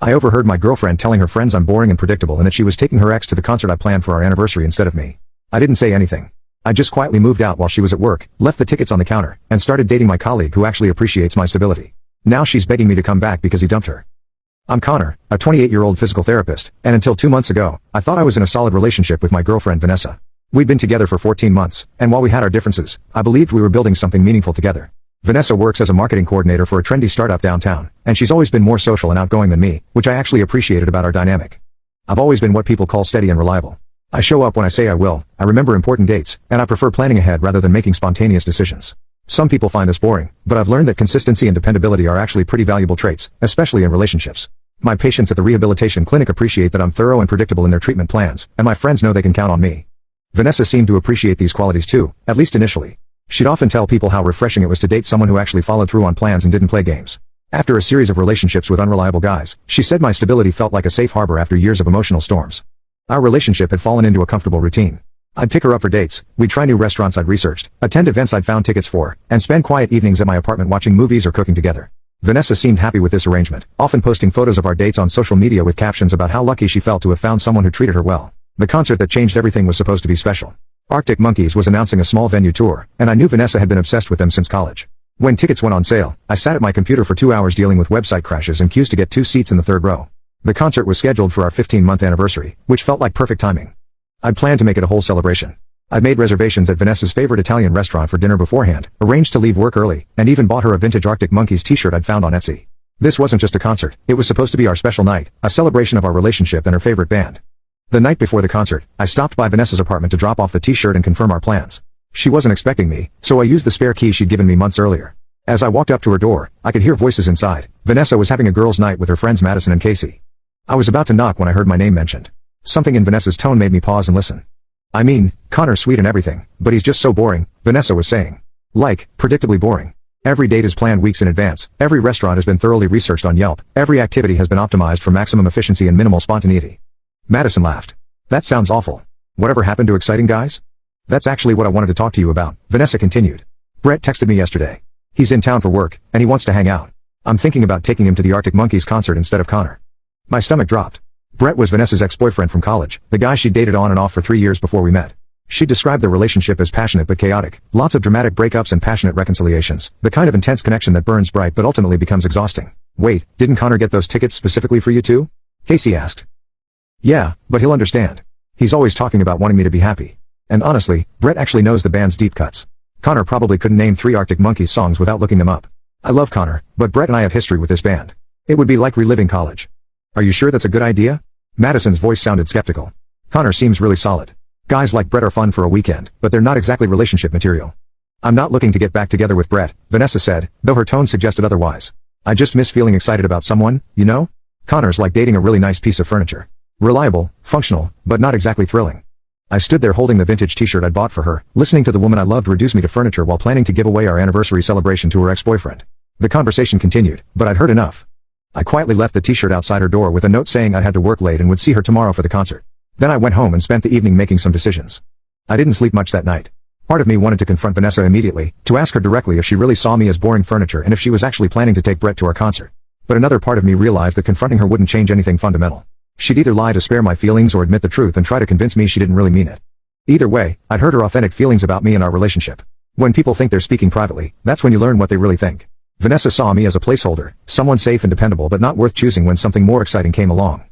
I overheard my girlfriend telling her friends I'm boring and predictable and that she was taking her ex to the concert I planned for our anniversary instead of me. I didn't say anything. I just quietly moved out while she was at work, left the tickets on the counter, and started dating my colleague who actually appreciates my stability. Now she's begging me to come back because he dumped her. I'm Connor, a 28-year-old physical therapist, and until 2 months ago, I thought I was in a solid relationship with my girlfriend Vanessa. We'd been together for 14 months, and while we had our differences, I believed we were building something meaningful together. Vanessa works as a marketing coordinator for a trendy startup downtown, and she's always been more social and outgoing than me, which I actually appreciated about our dynamic. I've always been what people call steady and reliable. I show up when I say I will, I remember important dates, and I prefer planning ahead rather than making spontaneous decisions. Some people find this boring, but I've learned that consistency and dependability are actually pretty valuable traits, especially in relationships. My patients at the rehabilitation clinic appreciate that I'm thorough and predictable in their treatment plans, and my friends know they can count on me. Vanessa seemed to appreciate these qualities too, at least initially. She'd often tell people how refreshing it was to date someone who actually followed through on plans and didn't play games. After a series of relationships with unreliable guys, she said my stability felt like a safe harbor after years of emotional storms. Our relationship had fallen into a comfortable routine. I'd pick her up for dates, we'd try new restaurants I'd researched, attend events I'd found tickets for, and spend quiet evenings at my apartment watching movies or cooking together. Vanessa seemed happy with this arrangement, often posting photos of our dates on social media with captions about how lucky she felt to have found someone who treated her well. The concert that changed everything was supposed to be special. Arctic Monkeys was announcing a small venue tour, and I knew Vanessa had been obsessed with them since college. When tickets went on sale, I sat at my computer for 2 hours dealing with website crashes and queues to get 2 seats in the third row. The concert was scheduled for our 15-month anniversary, which felt like perfect timing. I'd planned to make it a whole celebration. I'd made reservations at Vanessa's favorite Italian restaurant for dinner beforehand, arranged to leave work early, and even bought her a vintage Arctic Monkeys t-shirt I'd found on Etsy. This wasn't just a concert, it was supposed to be our special night, a celebration of our relationship and her favorite band. The night before the concert, I stopped by Vanessa's apartment to drop off the t-shirt and confirm our plans. She wasn't expecting me, so I used the spare key she'd given me months earlier. As I walked up to her door, I could hear voices inside. Vanessa was having a girls' night with her friends Madison and Casey. I was about to knock when I heard my name mentioned. Something in Vanessa's tone made me pause and listen. I mean, Connor's sweet and everything, but he's just so boring, Vanessa was saying. Like, predictably boring. Every date is planned weeks in advance, every restaurant has been thoroughly researched on Yelp, every activity has been optimized for maximum efficiency and minimal spontaneity. Madison laughed. That sounds awful. Whatever happened to exciting guys? That's actually what I wanted to talk to you about, Vanessa continued. Brett texted me yesterday. He's in town for work, and he wants to hang out. I'm thinking about taking him to the Arctic Monkeys concert instead of Connor. My stomach dropped. Brett was Vanessa's ex-boyfriend from college, the guy she'd dated on and off for 3 years before we met. She described their relationship as passionate but chaotic, lots of dramatic breakups and passionate reconciliations, the kind of intense connection that burns bright but ultimately becomes exhausting. Wait, didn't Connor get those tickets specifically for you too? Casey asked. Yeah, but he'll understand. He's always talking about wanting me to be happy. And honestly, Brett actually knows the band's deep cuts. Connor probably couldn't name 3 Arctic Monkeys songs without looking them up. I love Connor, but Brett and I have history with this band. It would be like reliving college. Are you sure that's a good idea? Madison's voice sounded skeptical. Connor seems really solid. Guys like Brett are fun for a weekend, but they're not exactly relationship material. I'm not looking to get back together with Brett, Vanessa said, though her tone suggested otherwise. I just miss feeling excited about someone, you know? Connor's like dating a really nice piece of furniture. Reliable, functional, but not exactly thrilling. I stood there holding the vintage t-shirt I'd bought for her, listening to the woman I loved reduce me to furniture while planning to give away our anniversary celebration to her ex-boyfriend. The conversation continued, but I'd heard enough. I quietly left the t-shirt outside her door with a note saying I'd had to work late and would see her tomorrow for the concert. Then I went home and spent the evening making some decisions. I didn't sleep much that night. Part of me wanted to confront Vanessa immediately, to ask her directly if she really saw me as boring furniture and if she was actually planning to take Brett to our concert. But another part of me realized that confronting her wouldn't change anything fundamental. She'd either lie to spare my feelings or admit the truth and try to convince me she didn't really mean it. Either way, I'd heard her authentic feelings about me and our relationship. When people think they're speaking privately, that's when you learn what they really think. Vanessa saw me as a placeholder, someone safe and dependable but not worth choosing when something more exciting came along.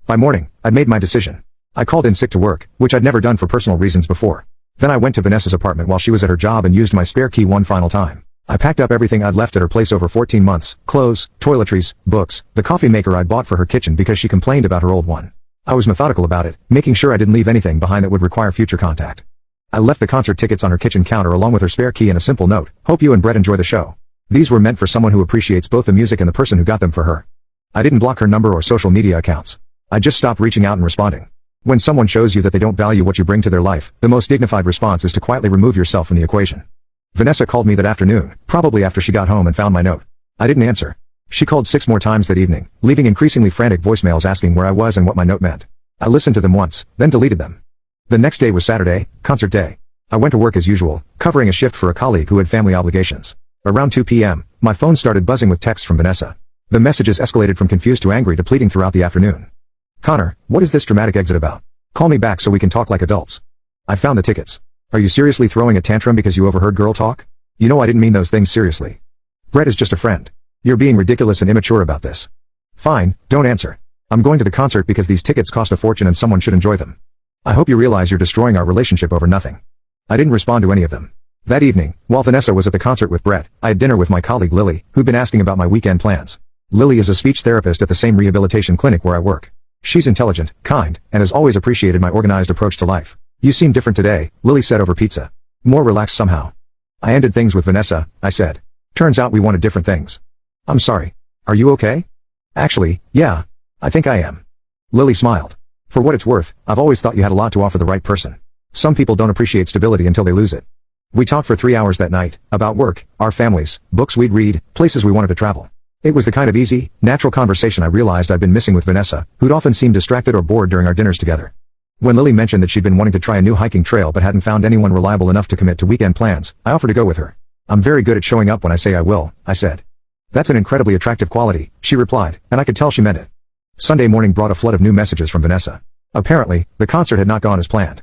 By morning, I'd made my decision. I called in sick to work, which I'd never done for personal reasons before. Then I went to Vanessa's apartment while she was at her job and used my spare key one final time. I packed up everything I'd left at her place over 14 months, clothes, toiletries, books, the coffee maker I'd bought for her kitchen because she complained about her old one. I was methodical about it, making sure I didn't leave anything behind that would require future contact. I left the concert tickets on her kitchen counter along with her spare key and a simple note, "Hope you and Brett enjoy the show." These were meant for someone who appreciates both the music and the person who got them for her. I didn't block her number or social media accounts. I just stopped reaching out and responding. When someone shows you that they don't value what you bring to their life, the most dignified response is to quietly remove yourself from the equation. Vanessa called me that afternoon, probably after she got home and found my note. I didn't answer. She called 6 more times that evening, leaving increasingly frantic voicemails asking where I was and what my note meant. I listened to them once, then deleted them. The next day was Saturday, concert day. I went to work as usual, covering a shift for a colleague who had family obligations. Around 2 p.m., my phone started buzzing with texts from Vanessa. The messages escalated from confused to angry to pleading throughout the afternoon. Connor, what is this dramatic exit about? Call me back so we can talk like adults. I found the tickets. Are you seriously throwing a tantrum because you overheard girl talk? You know I didn't mean those things seriously. Brett is just a friend. You're being ridiculous and immature about this. Fine, don't answer. I'm going to the concert because these tickets cost a fortune and someone should enjoy them. I hope you realize you're destroying our relationship over nothing. I didn't respond to any of them. That evening, while Vanessa was at the concert with Brett, I had dinner with my colleague Lily, who'd been asking about my weekend plans. Lily is a speech therapist at the same rehabilitation clinic where I work. She's intelligent, kind, and has always appreciated my organized approach to life. You seem different today, Lily said over pizza. More relaxed somehow. I ended things with Vanessa, I said. Turns out we wanted different things. I'm sorry. Are you okay? Actually, yeah. I think I am. Lily smiled. For what it's worth, I've always thought you had a lot to offer the right person. Some people don't appreciate stability until they lose it. We talked for 3 hours that night, about work, our families, books we'd read, places we wanted to travel. It was the kind of easy, natural conversation I realized I'd been missing with Vanessa, who'd often seemed distracted or bored during our dinners together. When Lily mentioned that she'd been wanting to try a new hiking trail but hadn't found anyone reliable enough to commit to weekend plans, I offered to go with her. I'm very good at showing up when I say I will, I said. That's an incredibly attractive quality, she replied, and I could tell she meant it. Sunday morning brought a flood of new messages from Vanessa. Apparently, the concert had not gone as planned.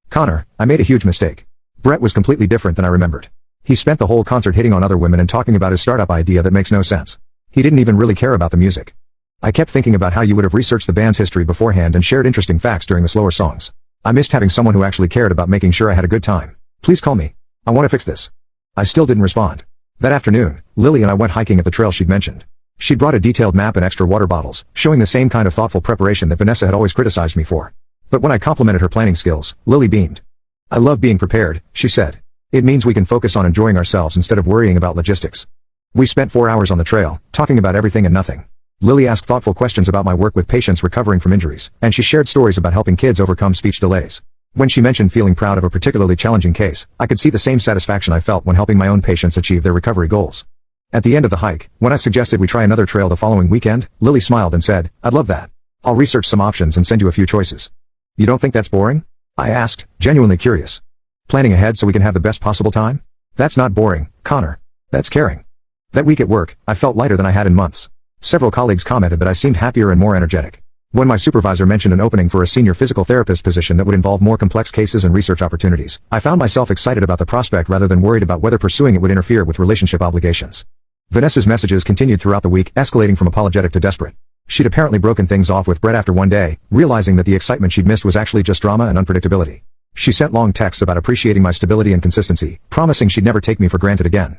Connor, I made a huge mistake. Brett was completely different than I remembered. He spent the whole concert hitting on other women and talking about his startup idea that makes no sense. He didn't even really care about the music. I kept thinking about how you would have researched the band's history beforehand and shared interesting facts during the slower songs. I missed having someone who actually cared about making sure I had a good time. Please call me. I want to fix this. I still didn't respond. That afternoon, Lily and I went hiking at the trail she'd mentioned. She'd brought a detailed map and extra water bottles, showing the same kind of thoughtful preparation that Vanessa had always criticized me for. But when I complimented her planning skills, Lily beamed. I love being prepared, she said. It means we can focus on enjoying ourselves instead of worrying about logistics. We spent 4 hours on the trail, talking about everything and nothing. Lily asked thoughtful questions about my work with patients recovering from injuries, and she shared stories about helping kids overcome speech delays. When she mentioned feeling proud of a particularly challenging case, I could see the same satisfaction I felt when helping my own patients achieve their recovery goals. At the end of the hike, when I suggested we try another trail the following weekend, Lily smiled and said, I'd love that. I'll research some options and send you a few choices. You don't think that's boring? I asked, genuinely curious. Planning ahead so we can have the best possible time? That's not boring, Connor. That's caring. That week at work, I felt lighter than I had in months. Several colleagues commented that I seemed happier and more energetic. When my supervisor mentioned an opening for a senior physical therapist position that would involve more complex cases and research opportunities, I found myself excited about the prospect rather than worried about whether pursuing it would interfere with relationship obligations. Vanessa's messages continued throughout the week, escalating from apologetic to desperate. She'd apparently broken things off with Brett after one day, realizing that the excitement she'd missed was actually just drama and unpredictability. She sent long texts about appreciating my stability and consistency, promising she'd never take me for granted again.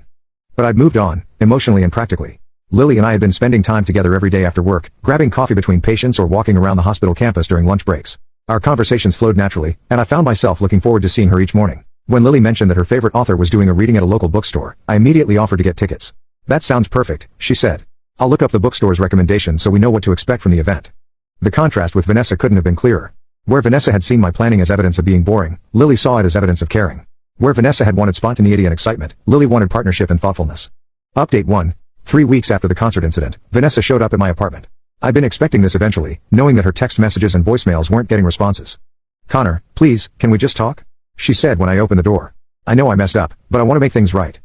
But I'd moved on, emotionally and practically. Lily and I had been spending time together every day after work, grabbing coffee between patients or walking around the hospital campus during lunch breaks. Our conversations flowed naturally, and I found myself looking forward to seeing her each morning. When Lily mentioned that her favorite author was doing a reading at a local bookstore, I immediately offered to get tickets. That sounds perfect, she said. I'll look up the bookstore's recommendations so we know what to expect from the event. The contrast with Vanessa couldn't have been clearer. Where Vanessa had seen my planning as evidence of being boring, Lily saw it as evidence of caring. Where Vanessa had wanted spontaneity and excitement, Lily wanted partnership and thoughtfulness. Update 1. 3 weeks after the concert incident, Vanessa showed up at my apartment. I'd been expecting this eventually, knowing that her text messages and voicemails weren't getting responses. Connor, please, can we just talk? She said when I opened the door. I know I messed up, but I want to make things right.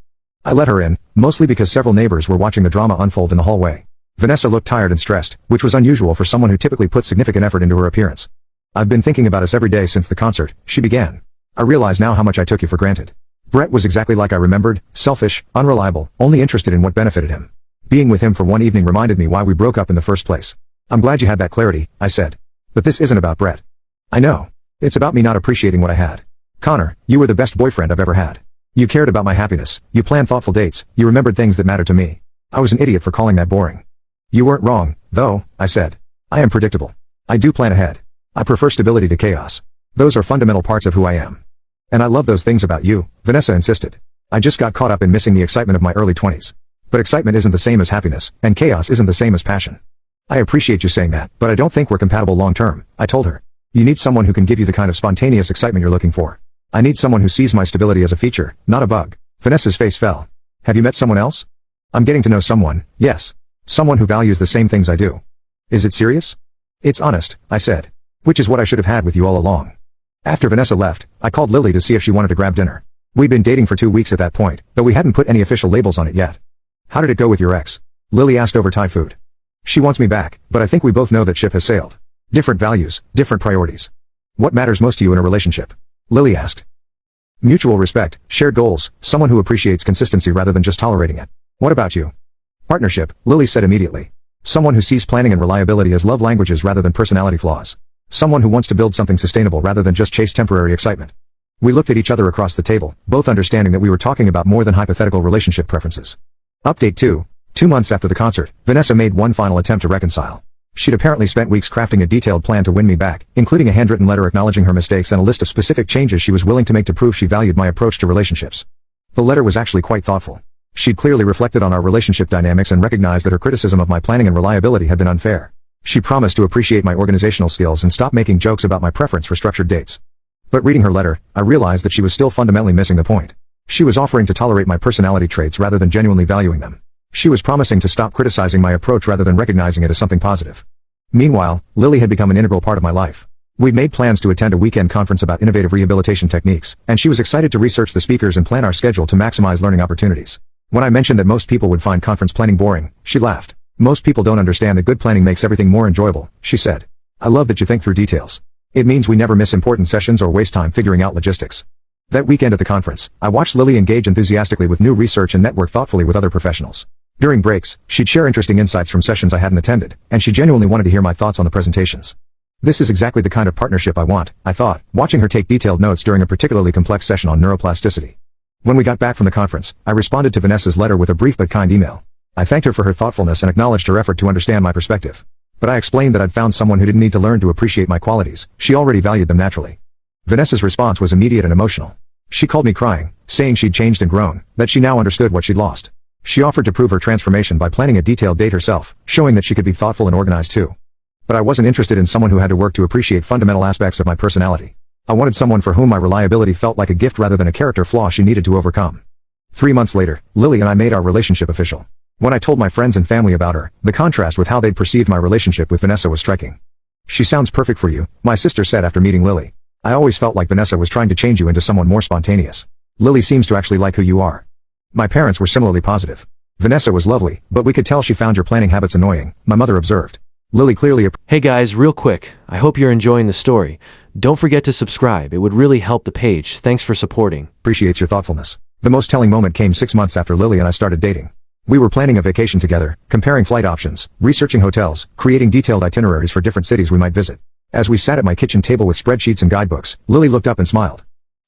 I let her in, mostly because several neighbors were watching the drama unfold in the hallway. Vanessa looked tired and stressed, which was unusual for someone who typically put significant effort into her appearance. I've been thinking about us every day since the concert, she began. I realize now how much I took you for granted. Brett was exactly like I remembered, selfish, unreliable, only interested in what benefited him. Being with him for one evening reminded me why we broke up in the first place. I'm glad you had that clarity, I said. But this isn't about Brett. I know. It's about me not appreciating what I had. Connor, you were the best boyfriend I've ever had. You cared about my happiness, you planned thoughtful dates, you remembered things that mattered to me. I was an idiot for calling that boring. You weren't wrong, though, I said. I am predictable. I do plan ahead. I prefer stability to chaos. Those are fundamental parts of who I am. And I love those things about you, Vanessa insisted. I just got caught up in missing the excitement of my early 20s. But excitement isn't the same as happiness, and chaos isn't the same as passion. I appreciate you saying that, but I don't think we're compatible long term, I told her. You need someone who can give you the kind of spontaneous excitement you're looking for. I need someone who sees my stability as a feature, not a bug. Vanessa's face fell. Have you met someone else? I'm getting to know someone, yes. Someone who values the same things I do. Is it serious? It's honest, I said. Which is what I should have had with you all along. After Vanessa left, I called Lily to see if she wanted to grab dinner. We'd been dating for 2 weeks at that point, though we hadn't put any official labels on it yet. How did it go with your ex? Lily asked over Thai food. She wants me back, but I think we both know that ship has sailed. Different values, different priorities. What matters most to you in a relationship? Lily asked. Mutual respect, shared goals, someone who appreciates consistency rather than just tolerating it. What about you? Partnership, Lily said immediately. Someone who sees planning and reliability as love languages rather than personality flaws. Someone who wants to build something sustainable rather than just chase temporary excitement. We looked at each other across the table, both understanding that we were talking about more than hypothetical relationship preferences. Update 2. 2 months after the concert, Vanessa made one final attempt to reconcile. She'd apparently spent weeks crafting a detailed plan to win me back, including a handwritten letter acknowledging her mistakes and a list of specific changes she was willing to make to prove she valued my approach to relationships. The letter was actually quite thoughtful. She'd clearly reflected on our relationship dynamics and recognized that her criticism of my planning and reliability had been unfair. She promised to appreciate my organizational skills and stop making jokes about my preference for structured dates. But reading her letter, I realized that she was still fundamentally missing the point. She was offering to tolerate my personality traits rather than genuinely valuing them. She was promising to stop criticizing my approach rather than recognizing it as something positive. Meanwhile, Lily had become an integral part of my life. We'd made plans to attend a weekend conference about innovative rehabilitation techniques, and she was excited to research the speakers and plan our schedule to maximize learning opportunities. When I mentioned that most people would find conference planning boring, she laughed. Most people don't understand that good planning makes everything more enjoyable, she said. I love that you think through details. It means we never miss important sessions or waste time figuring out logistics. That weekend at the conference, I watched Lily engage enthusiastically with new research and network thoughtfully with other professionals. During breaks, she'd share interesting insights from sessions I hadn't attended, and she genuinely wanted to hear my thoughts on the presentations. This is exactly the kind of partnership I want, I thought, watching her take detailed notes during a particularly complex session on neuroplasticity. When we got back from the conference, I responded to Vanessa's letter with a brief but kind email. I thanked her for her thoughtfulness and acknowledged her effort to understand my perspective. But I explained that I'd found someone who didn't need to learn to appreciate my qualities, she already valued them naturally. Vanessa's response was immediate and emotional. She called me crying, saying she'd changed and grown, that she now understood what she'd lost. She offered to prove her transformation by planning a detailed date herself, showing that she could be thoughtful and organized too. But I wasn't interested in someone who had to work to appreciate fundamental aspects of my personality. I wanted someone for whom my reliability felt like a gift rather than a character flaw she needed to overcome. 3 months later, Lily and I made our relationship official. When I told my friends and family about her, the contrast with how they'd perceived my relationship with Vanessa was striking. She sounds perfect for you, my sister said after meeting Lily. I always felt like Vanessa was trying to change you into someone more spontaneous. Lily seems to actually like who you are. My parents were similarly positive. Vanessa was lovely, but we could tell she found your planning habits annoying, my mother observed. Lily clearly Hey guys, real quick, I hope you're enjoying the story. Don't forget to subscribe, it would really help the page. Thanks for supporting. Appreciates your thoughtfulness. The most telling moment came 6 months after Lily and I started dating. We were planning a vacation together, comparing flight options, researching hotels, creating detailed itineraries for different cities we might visit. As we sat at my kitchen table with spreadsheets and guidebooks, Lily looked up and smiled.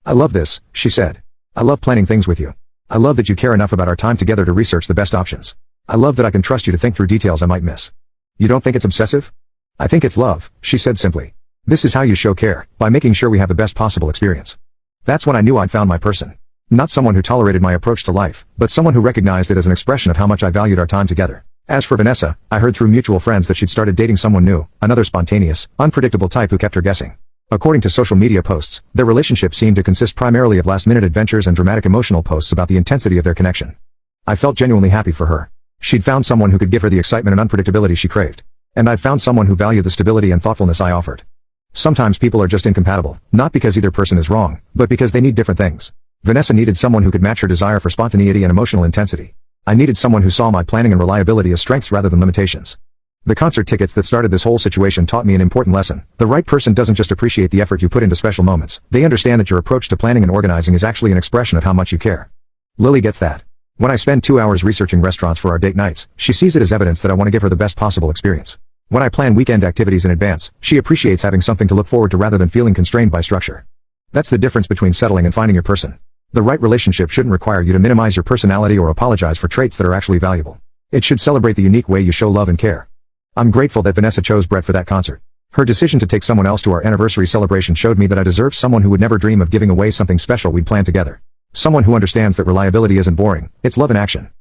I love this, she said. I love planning things with you. I love that you care enough about our time together to research the best options. I love that I can trust you to think through details I might miss. You don't think it's obsessive? I think it's love, she said simply. This is how you show care, by making sure we have the best possible experience. That's when I knew I'd found my person. Not someone who tolerated my approach to life, but someone who recognized it as an expression of how much I valued our time together. As for Vanessa, I heard through mutual friends that she'd started dating someone new, another spontaneous, unpredictable type who kept her guessing. According to social media posts, their relationship seemed to consist primarily of last-minute adventures and dramatic emotional posts about the intensity of their connection. I felt genuinely happy for her. She'd found someone who could give her the excitement and unpredictability she craved. And I'd found someone who valued the stability and thoughtfulness I offered. Sometimes people are just incompatible, not because either person is wrong, but because they need different things. Vanessa needed someone who could match her desire for spontaneity and emotional intensity. I needed someone who saw my planning and reliability as strengths rather than limitations. The concert tickets that started this whole situation taught me an important lesson. The right person doesn't just appreciate the effort you put into special moments, they understand that your approach to planning and organizing is actually an expression of how much you care. Lily gets that. When I spend 2 hours researching restaurants for our date nights, she sees it as evidence that I want to give her the best possible experience. When I plan weekend activities in advance, she appreciates having something to look forward to rather than feeling constrained by structure. That's the difference between settling and finding your person. The right relationship shouldn't require you to minimize your personality or apologize for traits that are actually valuable. It should celebrate the unique way you show love and care. I'm grateful that Vanessa chose Brett for that concert. Her decision to take someone else to our anniversary celebration showed me that I deserved someone who would never dream of giving away something special we'd planned together. Someone who understands that reliability isn't boring, it's love in action.